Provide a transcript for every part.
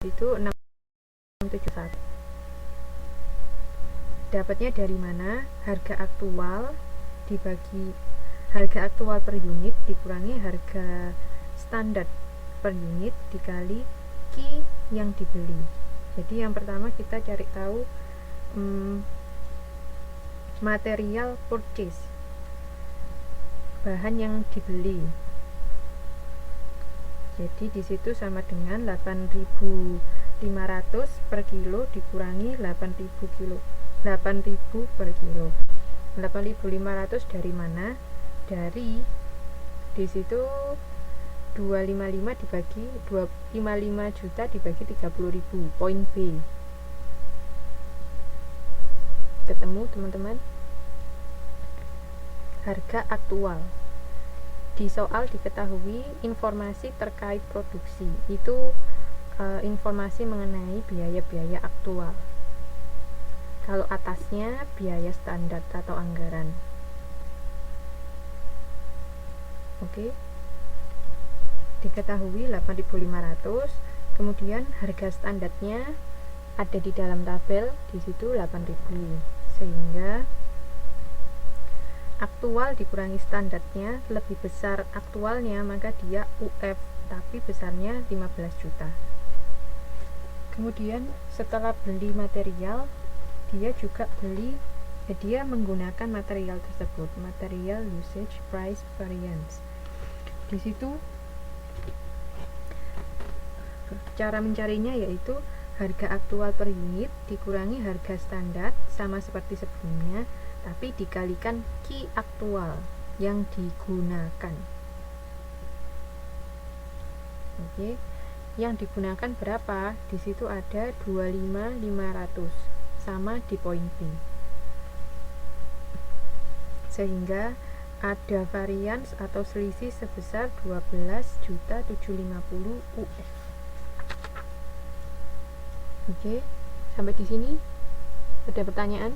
itu 671. Dapatnya dari mana? Harga aktual dibagi harga aktual per unit dikurangi harga standar per unit dikali Q yang dibeli. Jadi yang pertama kita cari tahu material purchase, bahan yang dibeli. Jadi di situ sama dengan 8.500 per kilo dikurangi 8.000 per kilo. 8.500 dari mana? Dari di situ 255 dibagi 255 juta dibagi 30.000, poin B. Ketemu teman-teman? Harga aktual. Di soal diketahui informasi terkait produksi. Itu informasi mengenai biaya-biaya aktual. Kalau atasnya biaya standar atau anggaran. Oke. Diketahui 8.500, kemudian harga standarnya ada di dalam tabel, di situ 8.000. Sehingga aktual dikurangi standarnya lebih besar aktualnya, maka dia UF, tapi besarnya 15 juta. Kemudian setelah beli material, dia menggunakan material tersebut, material usage price variance. Di situ cara mencarinya yaitu harga aktual per unit dikurangi harga standar sama seperti sebelumnya, tapi dikalikan Q aktual yang digunakan. Oke. Yang digunakan berapa? Di situ ada 25.500 sama di poin B. Sehingga ada varians atau selisih sebesar 12.750 UF. Oke, sampai di sini ada pertanyaan?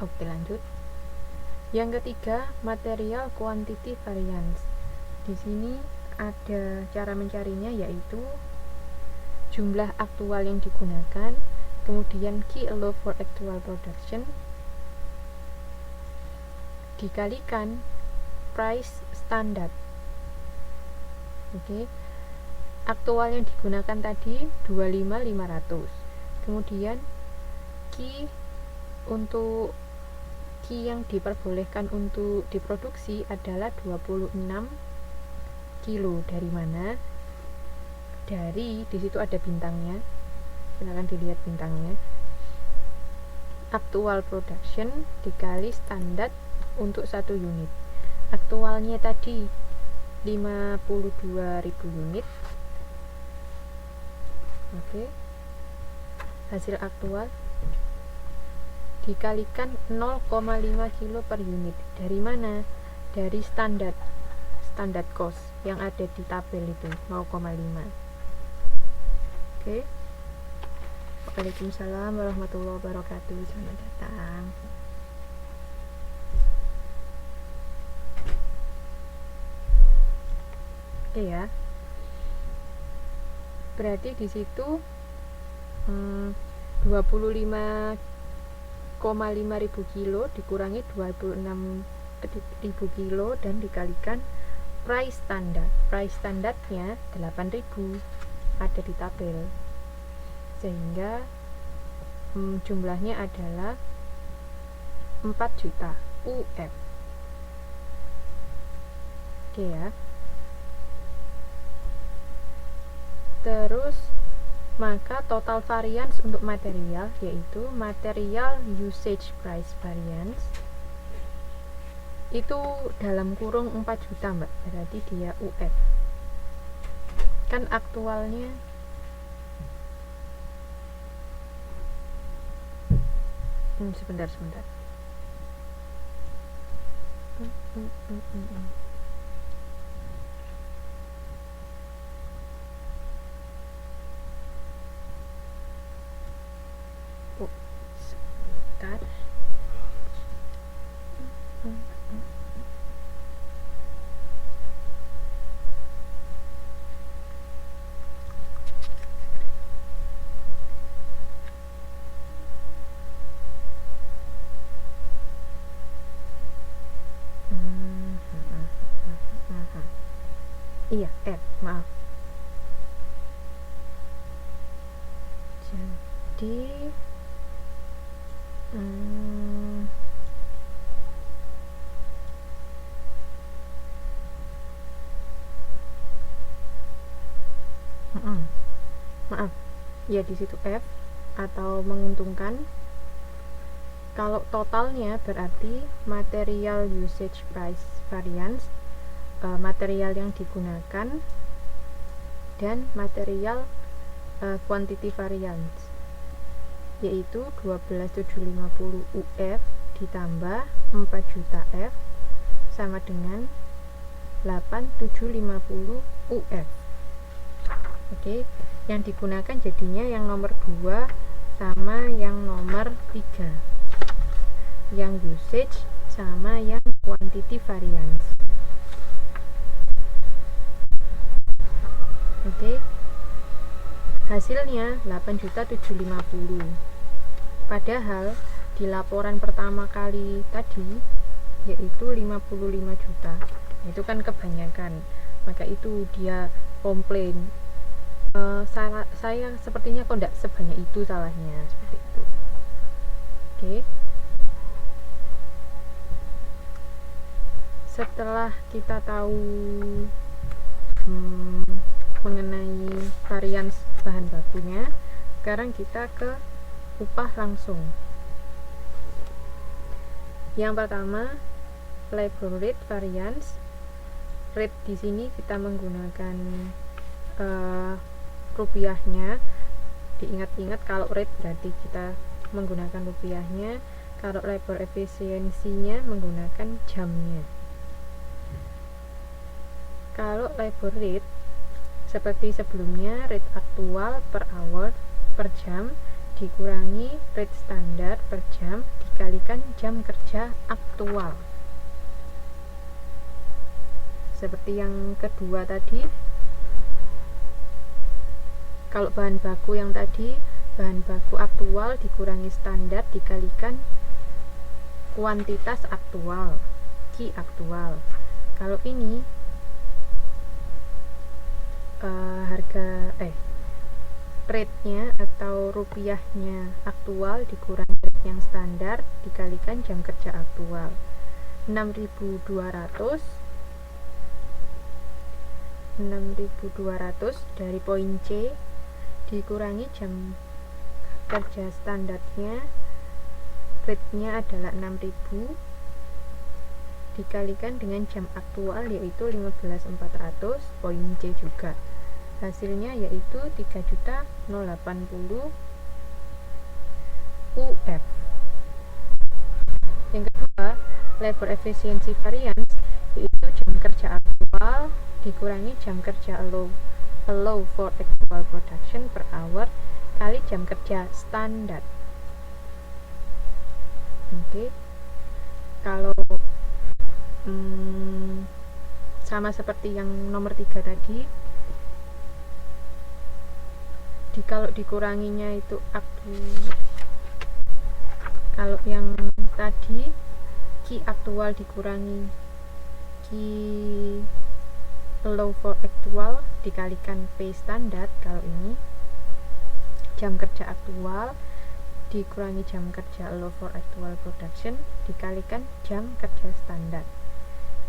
Oke, lanjut. Yang ketiga, material quantity variance. Di sini ada cara mencarinya yaitu jumlah aktual yang digunakan, kemudian Q allowed for actual production dikalikan price standard. Oke. Aktual yang digunakan tadi 25.500. Kemudian Q untuk Q yang diperbolehkan untuk diproduksi adalah 26 kilo. Dari mana? Dari di situ ada bintangnya. Silakan dilihat bintangnya. Aktual production dikali standar untuk 1 unit. Aktualnya tadi 52.000 unit. Oke. Hasil aktual dikalikan 0,5 kilo per unit. Dari mana? Dari standar cost yang ada di tabel itu 0,5. Oke. Waalaikumsalam warahmatullahi wabarakatuh. Selamat datang. Oke ya. Berarti di situ 25,5.000 kilo dikurangi 26.000 kilo dan dikalikan price standar. Price standarnya 8.000 ada di tabel. Sehingga jumlahnya adalah 4 juta UF. Oke ya. Terus maka total variance untuk material yaitu material usage price variance itu dalam kurung 4 juta Mbak, berarti dia UF. Kan aktualnya sebentar. Sebentar. Iya, F, maaf. Jadi maaf, ya di situ F atau menguntungkan. Kalau totalnya berarti material usage price variance, material yang digunakan, dan material quantity variance, yaitu 12.750 UF ditambah 4 juta F sama dengan 8.750 UF. Oke, yang digunakan jadinya yang nomor 2 sama yang nomor 3, yang usage sama yang quantity variance. Oke, hasilnya 8.750. Padahal di laporan pertama kali tadi yaitu 55 juta. Itu kan kebanyakan, maka itu dia komplain, saya sepertinya kok tidak sebanyak itu salahnya, seperti itu. Oke, setelah kita tahu mengenai varians bahan bakunya, sekarang kita ke upah langsung. Yang pertama, labor rate variance. Rate di sini kita menggunakan rupiahnya. Diingat-ingat kalau rate berarti kita menggunakan rupiahnya, kalau labor efisiensinya menggunakan jamnya. Kalau labor rate seperti sebelumnya, rate aktual per hour per jam dikurangi rate standar per jam dikalikan jam kerja aktual. Seperti yang kedua tadi, kalau bahan baku yang tadi, bahan baku aktual dikurangi standar dikalikan kuantitas aktual, Q aktual. Kalau ini rate-nya atau rupiahnya aktual dikurangi rate yang standar dikalikan jam kerja aktual. 6.200 dari poin C dikurangi jam kerja standarnya, rate-nya adalah 6.000 dikalikan dengan jam aktual yaitu 15.400, poin C juga. Hasilnya yaitu 3.080 UF. Yang kedua, labor efficiency variance, yaitu jam kerja aktual dikurangi jam kerja allow for actual production per hour kali jam kerja standar. Oke, kalau sama seperti yang nomor 3 tadi, kalau dikuranginya itu kalau yang tadi Q aktual dikurangi Q allow for actual dikalikan P standar, kalau ini jam kerja aktual dikurangi jam kerja allow for actual production dikalikan jam kerja standar,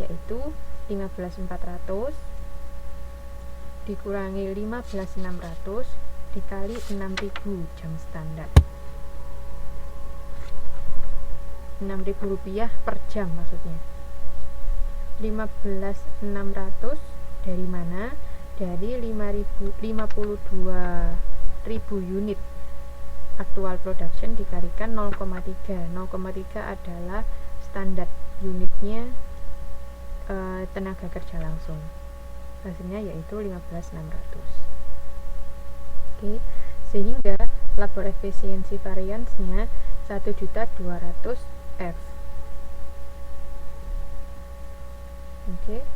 yaitu 15.400 dikurangi 15.600 dikali 6.000 jam standar. 6.000 rupiah per jam maksudnya. 15.600 dari mana? Dari 52.000 unit actual production dikalikan 0,3. 0,3 adalah standar unitnya tenaga kerja langsung. Hasilnya yaitu 15.600. Oke, sehingga labor efficiency variance-nya 1.200 F. Oke.